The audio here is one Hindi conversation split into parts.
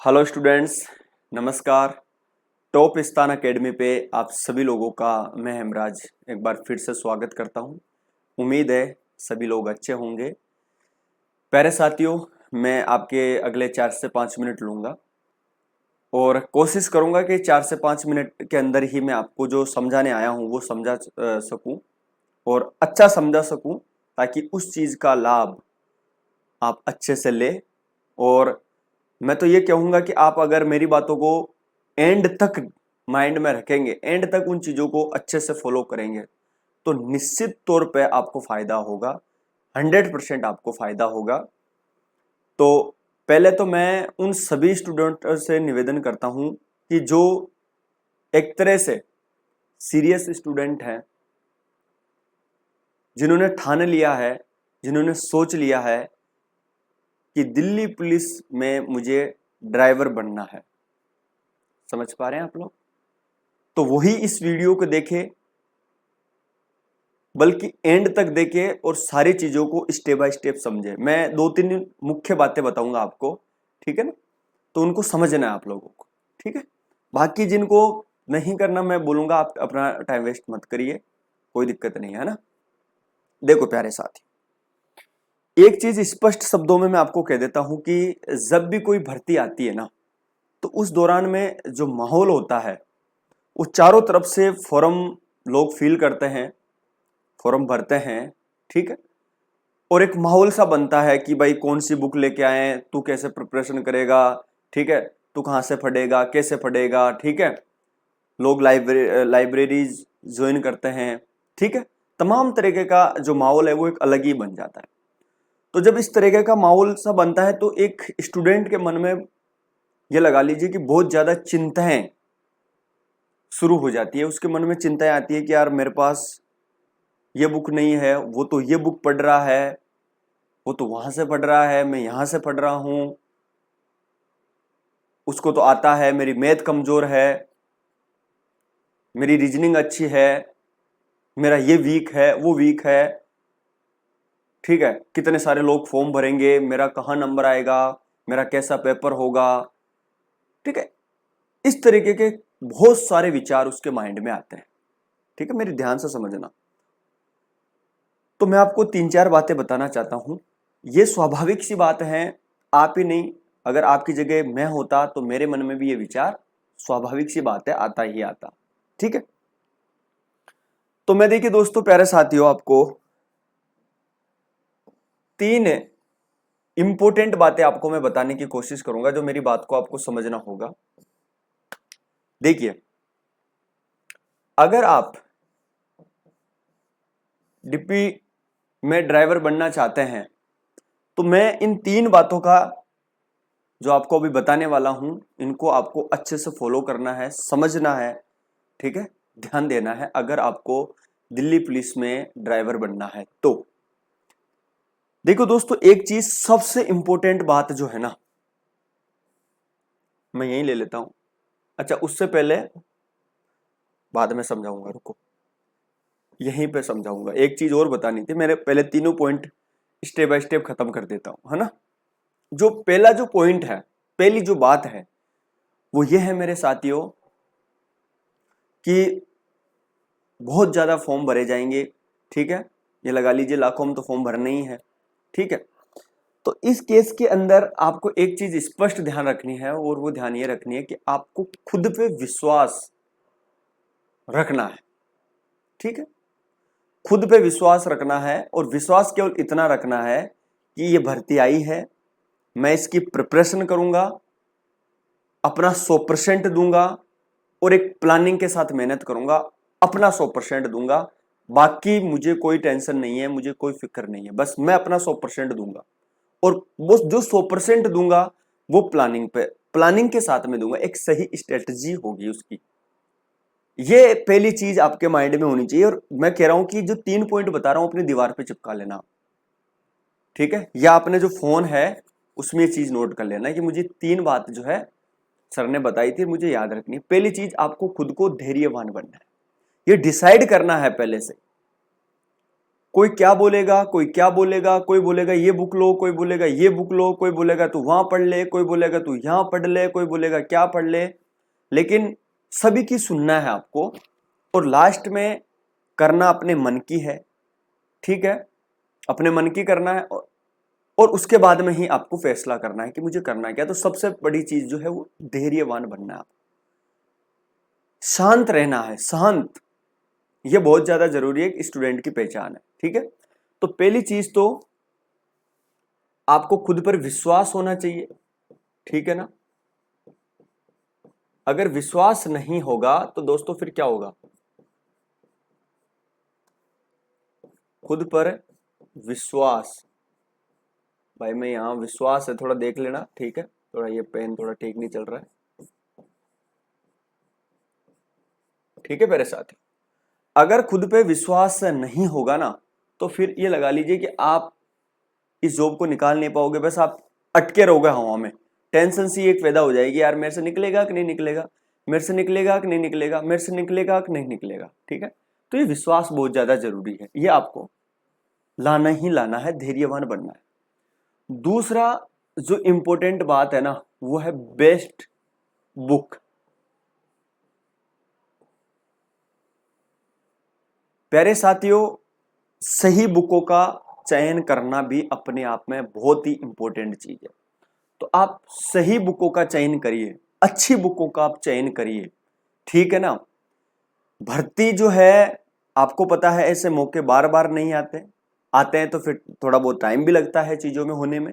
हेलो स्टूडेंट्स, नमस्कार। टॉप स्थान एकेडमी पे आप सभी लोगों का मैं हेमराज एक बार फिर से स्वागत करता हूं। उम्मीद है सभी लोग अच्छे होंगे। प्यारे साथियों, मैं आपके अगले 4 से 5 मिनट लूंगा और कोशिश करूंगा कि 4 से 5 मिनट के अंदर ही मैं आपको जो समझाने आया हूं वो समझा सकूं और अच्छा समझा सकूं, ताकि उस चीज़ का लाभ आप अच्छे से ले। और मैं तो ये कहूंगा कि आप अगर मेरी बातों को एंड तक माइंड में रखेंगे, एंड तक उन चीजों को अच्छे से फॉलो करेंगे, तो निश्चित तौर पे आपको फायदा होगा। 100% आपको फायदा होगा। तो पहले तो मैं उन सभी स्टूडेंट से निवेदन करता हूं कि जो एक तरह से सीरियस स्टूडेंट हैं, जिन्होंने ठान लिया है, जिन्होंने सोच लिया है कि दिल्ली पुलिस में मुझे ड्राइवर बनना है। समझ पा रहे हैं आप लोग? तो वही इस वीडियो को देखे, बल्कि एंड तक देखे और सारी चीजों को स्टेप बाय स्टेप समझे। मैं 2-3 मुख्य बातें बताऊंगा आपको, ठीक है ना? तो उनको समझना है आप लोगों को, ठीक है? बाकी जिनको नहीं करना मैं बोलूंगा आप अपना टाइम वेस्ट मत करिए, कोई दिक्कत नहीं है ना। देखो प्यारे साथी, एक चीज स्पष्ट शब्दों में मैं आपको कह देता हूं कि जब भी कोई भर्ती आती है ना, तो उस दौरान में जो माहौल होता है वो चारों तरफ से फॉर्म लोग फिल करते हैं, फॉर्म भरते हैं, ठीक है? और एक माहौल सा बनता है कि भाई कौन सी बुक लेके आए, तू कैसे प्रिपरेशन करेगा, ठीक है? तू कहाँ से पढ़ेगा, कैसे पढ़ेगा, ठीक है? लोग लाइब्रेरीज ज्वाइन करते हैं, ठीक है? तमाम तरीके का जो माहौल है वो एक अलग ही बन जाता है। तो जब इस तरीके का माहौल सा बनता है तो एक स्टूडेंट के मन में ये लगा लीजिए कि बहुत ज्यादा चिंताएं शुरू हो जाती है। उसके मन में चिंताएं आती है कि यार मेरे पास ये बुक नहीं है, वो तो ये बुक पढ़ रहा है, वो तो वहां से पढ़ रहा है, मैं यहां से पढ़ रहा हूं, उसको तो आता है, मेरी मैथ कमजोर है, मेरी रीजनिंग अच्छी है, मेरा ये वीक है, वो वीक है, ठीक है? कितने सारे लोग फॉर्म भरेंगे, मेरा कहाँ नंबर आएगा, मेरा कैसा पेपर होगा, ठीक है? इस तरीके के बहुत सारे विचार उसके माइंड में आते हैं, ठीक है? मेरी ध्यान से समझना। तो मैं आपको 3-4 बातें बताना चाहता हूं। ये स्वाभाविक सी बात है, आप ही नहीं, अगर आपकी जगह मैं होता तो मेरे मन में भी ये विचार स्वाभाविक सी बात है, आता ही आता, ठीक है? तो मैं देखिए दोस्तों, प्यारे साथियों, आपको 3 इंपॉर्टेंट बातें आपको मैं बताने की कोशिश करूंगा, जो मेरी बात को आपको समझना होगा। देखिए, अगर आप डीपी में ड्राइवर बनना चाहते हैं तो मैं इन 3 बातों का जो आपको अभी बताने वाला हूं, इनको आपको अच्छे से फॉलो करना है, समझना है, ठीक है? ध्यान देना है अगर आपको दिल्ली पुलिस में ड्राइवर बनना है तो। देखो दोस्तों, एक चीज सबसे इंपॉर्टेंट बात जो है ना, मैं यही ले लेता हूं। अच्छा, उससे पहले बाद में समझाऊंगा, रुको, यहीं पे समझाऊंगा। एक चीज और बतानी थी, मेरे पहले तीनों पॉइंट स्टेप बाय स्टेप खत्म कर देता हूं, है ना? जो पहला जो पॉइंट है, पहली जो बात है, वो ये है मेरे साथियों कि बहुत ज्यादा फॉर्म भरे जाएंगे, ठीक है? ये लगा लीजिए लाखों में तो फॉर्म भरने ही है, ठीक है? तो इस केस के अंदर आपको एक चीज स्पष्ट ध्यान रखनी है, और वो ध्यान ये रखनी है कि आपको खुद पे विश्वास रखना है, ठीक है? खुद पे विश्वास रखना है, और विश्वास केवल इतना रखना है कि ये भर्ती आई है, मैं इसकी प्रिपरेशन करूंगा, अपना 100% दूंगा, और एक प्लानिंग के साथ मेहनत करूंगा, अपना 100% दूंगा। बाकी मुझे कोई टेंशन नहीं है, मुझे कोई फिक्र नहीं है, बस मैं अपना 100% दूंगा। और वो जो 100% दूंगा वो प्लानिंग के साथ में दूंगा, एक सही स्ट्रेटजी होगी उसकी। ये पहली चीज आपके माइंड में होनी चाहिए। और मैं कह रहा हूं कि जो 3 पॉइंट बता रहा हूं अपनी दीवार पे चिपका लेना, ठीक है? या अपने जो फोन है उसमें ये चीज नोट कर लेना कि मुझे 3 बात जो है सर ने बताई थी, मुझे याद रखनी है। पहली चीज, आपको खुद को धैर्यवान बनना है, ये डिसाइड करना है पहले से। कोई क्या बोलेगा, कोई क्या बोलेगा, कोई बोलेगा ये बुक लो, कोई बोलेगा ये बुक लो, कोई बोलेगा तू वहां पढ़ ले, कोई बोलेगा तू यहां पढ़ ले, कोई बोलेगा क्या पढ़ ले, लेकिन सभी की सुनना है आपको और लास्ट में करना अपने मन की है, ठीक है, अपने मन की करना है और उसके बाद में ही आपको फैसला करना है कि मुझे करना क्या। तो सबसे बड़ी चीज जो है वो धैर्यवान बनना है, शांत रहना है, शांत, ये बहुत ज्यादा जरूरी है, स्टूडेंट की पहचान है, ठीक है। तो पहली चीज तो आपको खुद पर विश्वास होना चाहिए, ठीक है ना। अगर विश्वास नहीं होगा तो दोस्तों फिर क्या होगा, खुद पर विश्वास, भाई मैं यहां विश्वास है थोड़ा देख लेना, ठीक है, थोड़ा ये पेन थोड़ा ठीक नहीं चल रहा है, ठीक है मेरे साथी। अगर खुद पे विश्वास नहीं होगा ना तो फिर ये लगा लीजिए कि आप इस जॉब को निकाल नहीं पाओगे, बस आप अटके रहोगे हवा में। टेंशन सी एक पैदा हो जाएगी, यार मेरे से निकलेगा कि नहीं निकलेगा, मेरे से निकलेगा कि नहीं निकलेगा, मेरे से निकलेगा कि नहीं निकलेगा, ठीक है। तो ये विश्वास बहुत ज्यादा जरूरी है, ये आपको लाना ही लाना है, धैर्यवान बनना है। दूसरा जो इंपॉर्टेंट बात है ना वो है बेस्ट बुक। प्यारे साथियों, सही बुकों का चयन करना भी अपने आप में बहुत ही इंपॉर्टेंट चीज है। तो आप सही बुकों का चयन करिए, अच्छी बुकों का आप चयन करिए, ठीक है ना। भर्ती जो है आपको पता है ऐसे मौके बार बार नहीं आते, आते हैं तो फिर थोड़ा बहुत टाइम भी लगता है चीजों में होने में,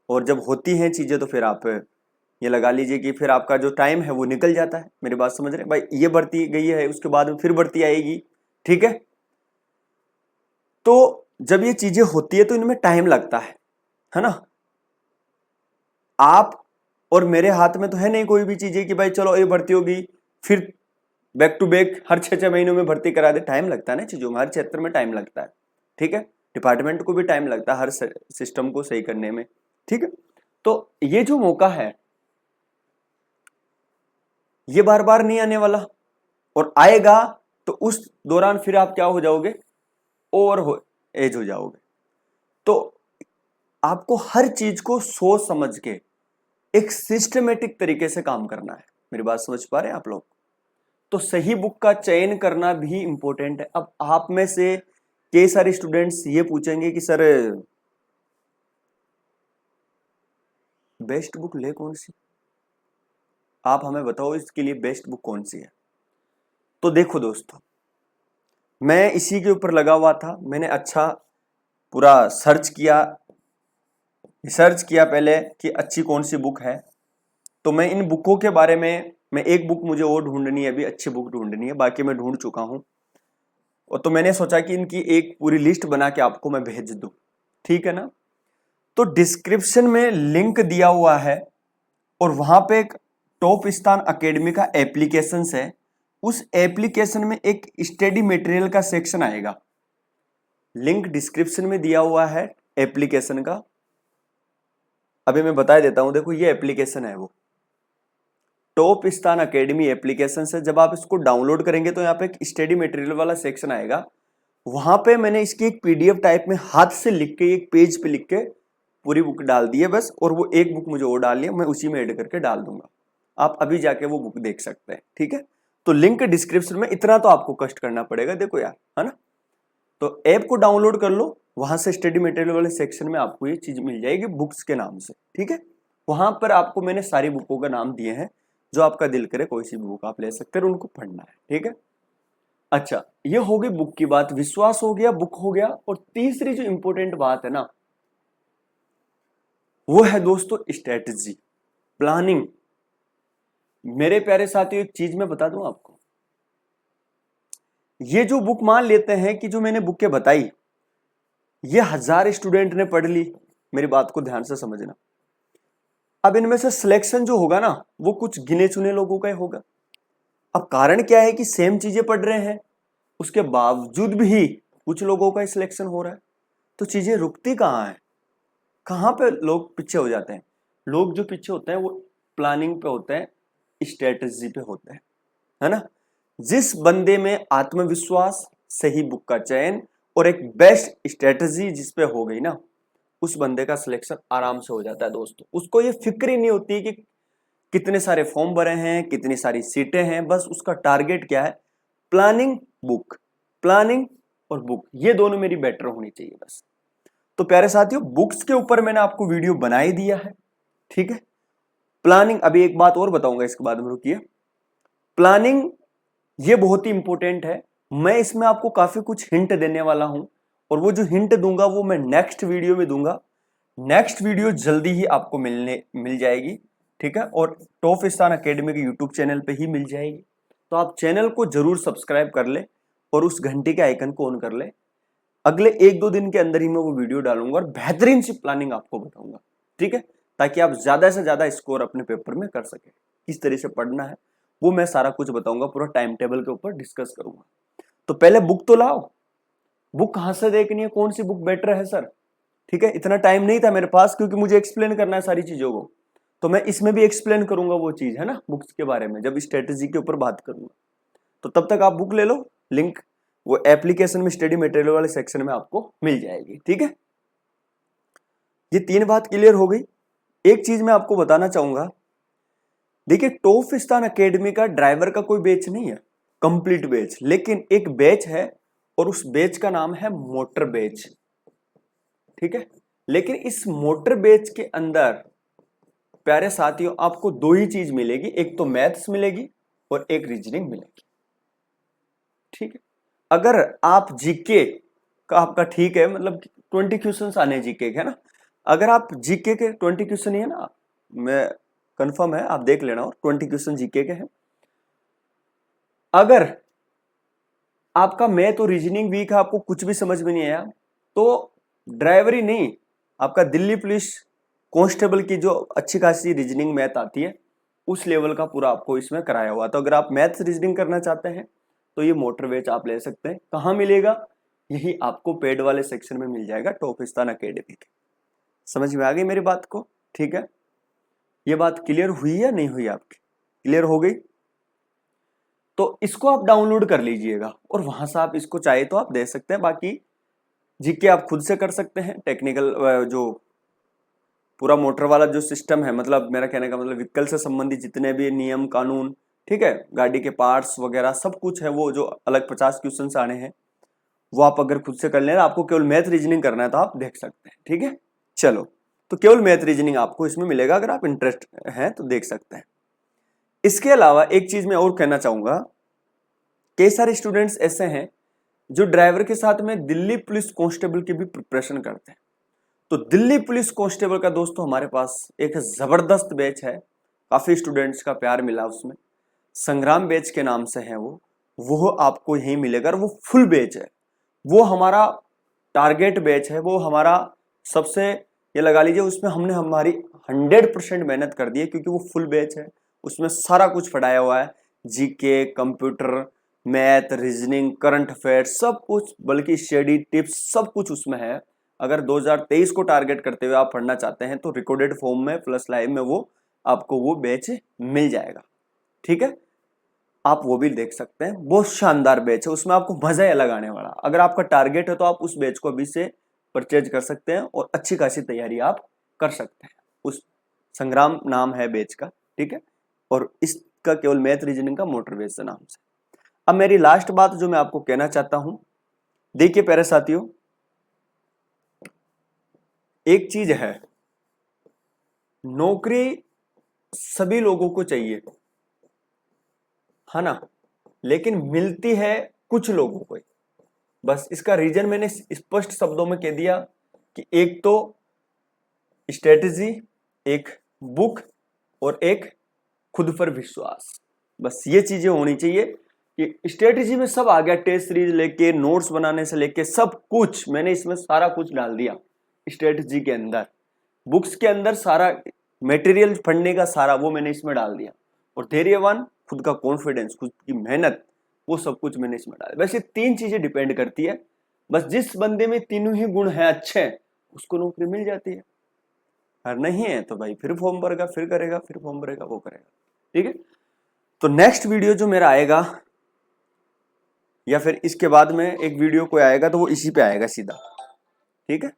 और जब होती हैं चीजें तो फिर आप ये लगा लीजिए कि फिर आपका जो टाइम है वो निकल जाता है। मेरी बात समझ रहे हैं भाई, ये भर्ती गई है उसके बाद में फिर भर्ती आएगी, ठीक है। तो जब ये चीजें होती है तो इनमें टाइम लगता है ना। आप और मेरे हाथ में तो है नहीं कोई भी चीजें कि भाई चलो ये भर्ती होगी फिर बैक टू बैक हर 6-6 महीनों में भर्ती करा दे, टाइम लगता है ना चीजों में, हर क्षेत्र में टाइम लगता है, ठीक है। डिपार्टमेंट को भी टाइम लगता है हर सिस्टम को सही करने में, ठीक है। तो ये जो मौका है ये बार बार नहीं आने वाला, और आएगा तो उस दौरान फिर आप क्या हो जाओगे, ओवर हो एज हो जाओगे। तो आपको हर चीज को सोच समझ के एक सिस्टमेटिक तरीके से काम करना है। मेरी बात समझ पा रहे हैं आप लोग। तो सही बुक का चयन करना भी इंपॉर्टेंट है। अब आप में से कई सारे स्टूडेंट्स ये पूछेंगे कि सर बेस्ट बुक ले कौन सी, आप हमें बताओ इसके लिए बेस्ट बुक कौन सी है। तो देखो दोस्तों, मैं इसी के ऊपर लगा हुआ था, मैंने अच्छा पूरा रिसर्च किया पहले कि अच्छी कौन सी बुक है। तो मैं इन बुकों के बारे में, मैं एक बुक मुझे और ढूंढनी है, अभी अच्छी बुक ढूंढनी है, बाकी मैं ढूंढ चुका हूं। और तो मैंने सोचा कि इनकी एक पूरी लिस्ट बना के आपको मैं भेज दूं, ठीक है ना। तो डिस्क्रिप्शन में लिंक दिया हुआ है और वहां पे एक टॉप स्थान अकेडमी का एप्लीकेशन है, उस एप्लीकेशन में एक स्टडी मटेरियल का सेक्शन आएगा, लिंक डिस्क्रिप्शन में दिया हुआ है एप्लीकेशन का। अभी मैं बता देता हूं, देखो ये एप्लीकेशन है वो टॉप स्थान अकेडमी एप्लीकेशन से। जब आप इसको डाउनलोड करेंगे तो यहाँ पे एक स्टडी मटेरियल वाला सेक्शन आएगा, वहां पे मैंने इसकी एक पीडीएफ टाइप में हाथ से लिख के एक पेज पे लिख के पूरी बुक डाल दी है बस, और वो एक बुक मुझे और डालनी है, मैं उसी में ऐड करके डाल दूंगा, आप अभी जाके वो बुक देख सकते हैं, ठीक है। तो लिंक डिस्क्रिप्शन में, इतना तो आपको कष्ट करना पड़ेगा, देखो यार, है ना। तो ऐप को डाउनलोड कर लो, वहां से स्टडी मटेरियल वाले सेक्शन में आपको ये चीज मिल जाएगी बुक्स के नाम से, ठीक है। वहां पर आपको मैंने सारी बुकों का नाम दिए हैं, जो आपका दिल करे कोई सी भी बुक आप ले सकते हैं, उनको पढ़ना है, ठीक है। अच्छा, ये हो गई बुक की बात, विश्वास हो गया, बुक हो गया, और तीसरी जो इंपॉर्टेंट बात है ना वो है दोस्तों स्ट्रेटजी, प्लानिंग। मेरे प्यारे साथियों, एक चीज मैं बता दूं आपको, ये जो बुक मान लेते हैं कि जो मैंने बुकें बताई ये 1000 स्टूडेंट ने पढ़ ली, मेरी बात को ध्यान से समझना। अब इनमें से सिलेक्शन जो होगा ना वो कुछ गिने चुने लोगों का ही होगा। अब कारण क्या है कि सेम चीजें पढ़ रहे हैं, उसके बावजूद भी कुछ लोगों का सिलेक्शन हो रहा है। तो चीजें रुकती कहाँ है, कहाँ पे लोग पीछे हो जाते हैं। लोग जो पीछे होते हैं वो प्लानिंग पे होते हैं, स्ट्रेटजी पे होते हैं, है ना। जिस बंदे में आत्मविश्वास, सही बुक का चयन और एक बेस्ट स्ट्रेटजी जिसपे हो गई ना, उस बंदे का सिलेक्शन आराम से हो जाता है दोस्तों। उसको ये फिक्र ही नहीं होती कि कितने सारे फॉर्म भरे हैं, कितनी सारी सीटें हैं, बस उसका टारगेट क्या है, प्लानिंग बुक, प्लानिंग और बुक, ये दोनों मेरी बेटर होनी चाहिए बस। तो प्यारे साथियों, बुक्स के ऊपर मैंने आपको वीडियो बना ही दिया है, ठीक है। प्लानिंग, अभी एक बात और बताऊंगा इसके बाद में, रुकिए। प्लानिंग ये बहुत ही इंपॉर्टेंट है। मैं इसमें आपको काफी कुछ हिंट देने वाला हूं, और वो जो हिंट दूंगा वो मैं नेक्स्ट वीडियो में दूंगा। नेक्स्ट वीडियो जल्दी ही आपको मिल जाएगी, ठीक है, और टॉप स्थान अकेडमी के यूट्यूब चैनल पे ही मिल जाएगी। तो आप चैनल को जरूर सब्सक्राइब कर ले और उस घंटी के आइकन को ऑन कर ले। अगले 1-2 दिन के अंदर ही मैं वो वीडियो डालूंगा और बेहतरीन सी प्लानिंग आपको बताऊंगा, ठीक है, ताकि आप ज्यादा से ज्यादा स्कोर अपने पेपर में कर सके। किस तरह से पढ़ना है वो मैं सारा कुछ बताऊंगा, पूरा टाइम टेबल के ऊपर डिस्कस करूंगा। तो पहले बुक तो लाओ। बुक कहां से देखनी है, कौन सी बुक बेटर है सर, ठीक है, इतना टाइम नहीं था मेरे पास क्योंकि मुझे एक्सप्लेन करना है सारी चीजों को। तो मैं इसमें भी एक्सप्लेन करूंगा वो चीज, है ना, बुक्स के बारे में जब स्ट्रेटेजी के ऊपर बात करूंगा। तो तब तक आप बुक ले लो, लिंक वो एप्लीकेशन में स्टडी मटेरियल वाले सेक्शन में आपको मिल जाएगी, ठीक है। ये 3 बात क्लियर हो गई। एक चीज मैं आपको बताना चाहूंगा, देखिए टॉप स्थान अकेडमी का ड्राइवर का कोई बैच नहीं है कंप्लीट बैच, लेकिन एक बैच है और उस बैच का नाम है मोटर बैच, ठीक है। लेकिन इस मोटर बैच के अंदर प्यारे साथियों आपको 2 ही चीज मिलेगी, एक तो मैथ्स मिलेगी और एक रीजनिंग मिलेगी, ठीक है। अगर आप जीके का आपका ठीक है, मतलब 20 क्वेश्चंस आने जीके के, है ना, अगर आप जीके के 20 क्वेश्चन ही है ना, मैं कंफर्म है, आप देख लेना, और 20 क्वेश्चन जीके के हैं। अगर आपका मैथ और रीजनिंग वीक है, आपको कुछ भी समझ में नहीं आया, तो ड्राइवरी नहीं, आपका दिल्ली पुलिस कांस्टेबल की जो अच्छी खासी रीजनिंग मैथ आती है उस लेवल का पूरा आपको इसमें कराया हुआ। तो अगर आप मैथ्स रीजनिंग करना चाहते हैं तो ये मोटर बैच आप ले सकते हैं। कहाँ मिलेगा, यही आपको पेड वाले सेक्शन में मिल जाएगा, टॉप स्थान अकेडमी के। समझ में आ गई मेरी बात को, ठीक है। ये बात क्लियर हुई या नहीं हुई, आपकी क्लियर हो गई? तो इसको आप डाउनलोड कर लीजिएगा और वहां से आप इसको चाहे तो आप दे सकते हैं। बाकी जीके आप खुद से कर सकते हैं, टेक्निकल जो पूरा मोटर वाला जो सिस्टम है, मतलब मेरा कहने का मतलब व्हीकल से संबंधित जितने भी नियम कानून, ठीक है, गाड़ी के पार्ट्स वगैरह सब कुछ है, वो जो अलग 50 क्वेश्चन आने हैं वो आप अगर खुद से कर लेना, आपको केवल मैथ रीजनिंग करना है तो आप देख सकते हैं, ठीक है। चलो, तो केवल मैथ रीजनिंग आपको इसमें मिलेगा, अगर आप इंटरेस्ट है तो देख सकते हैं। इसके अलावा एक चीज मैं और कहना चाहूंगा, कई सारे स्टूडेंट्स ऐसे हैं जो ड्राइवर के साथ में दिल्ली पुलिस कांस्टेबल की भी प्रिपरेशन करते हैं। तो दिल्ली पुलिस कांस्टेबल का दोस्तों हमारे पास एक जबरदस्त बैच है, काफी स्टूडेंट्स का प्यार मिला उसमें, संग्राम बैच के नाम से है वो आपको यहीं मिलेगा। और वो फुल बैच है, वो हमारा टारगेट बैच है, वो हमारा सबसे, ये लगा लीजिए उसमें हमने हमारी 100% मेहनत कर दी है, क्योंकि वो फुल बैच है, उसमें सारा कुछ पढ़ाया हुआ है, GK, computer, math, reasoning, current affairs, सब कुछ, बल्कि स्टडी टिप्स सब कुछ उसमें है। अगर 2023 को टारगेट करते हुए आप पढ़ना चाहते हैं तो रिकॉर्डेड फॉर्म में प्लस लाइव में वो आपको वो बैच मिल जाएगा, ठीक है। आप वो भी देख सकते हैं, बहुत शानदार बैच है, उसमें आपको मजा ही अलग आने वाला। अगर आपका टारगेट है तो आप उस बैच को अभी से परचेज कर सकते हैं और अच्छी खासी तैयारी आप कर सकते हैं। उस संग्राम नाम है बैच का, ठीक है, और इसका केवल मैथ रीजनिंग का मोटर बैच नाम से। अब मेरी लास्ट बात जो मैं आपको कहना चाहता हूं, देखिए प्यारे साथियों, एक चीज है, नौकरी सभी लोगों को चाहिए, है ना, लेकिन मिलती है कुछ लोगों को। बस इसका रीजन मैंने स्पष्ट शब्दों में कह दिया कि एक तो स्ट्रेटजी, एक बुक और एक खुद पर विश्वास। बस ये चीजें होनी चाहिए कि स्ट्रेटजी में सब आ गया, टेस्ट सीरीज लेके नोट्स बनाने से लेके सब कुछ मैंने इसमें सारा कुछ डाल दिया स्ट्रेटजी के अंदर। बुक्स के अंदर सारा मटेरियल पढ़ने का सारा वो मैंने इसमें डाल दिया, और धैर्यवान, खुद का कॉन्फिडेंस, खुद की मेहनत, वो सब कुछ मैंने इसमें डाला। वैसे 3 चीजें डिपेंड करती है, बस जिस बंदे में तीनों ही गुण हैं अच्छे, उसको नौकरी मिल जाती है। और नहीं है तो भाई फिर फॉर्म भरेगा, फिर करेगा, फिर फॉर्म भरेगा, वो करेगा, ठीक है। तो नेक्स्ट वीडियो जो मेरा आएगा या फिर इसके बाद में एक वीडियो कोई आएगा तो वो इसी पे आएगा सीधा, ठीक है।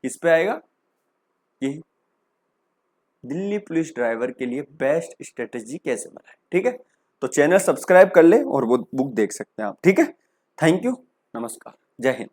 इस पे आएगा ये दिल्ली पुलिस ड्राइवर के लिए बेस्ट स्ट्रेटेजी कैसे बनाए, ठीक है। तो चैनल सब्सक्राइब कर ले और वो बुक देख सकते हैं आप, ठीक है। थैंक यू, नमस्कार, जय हिंद।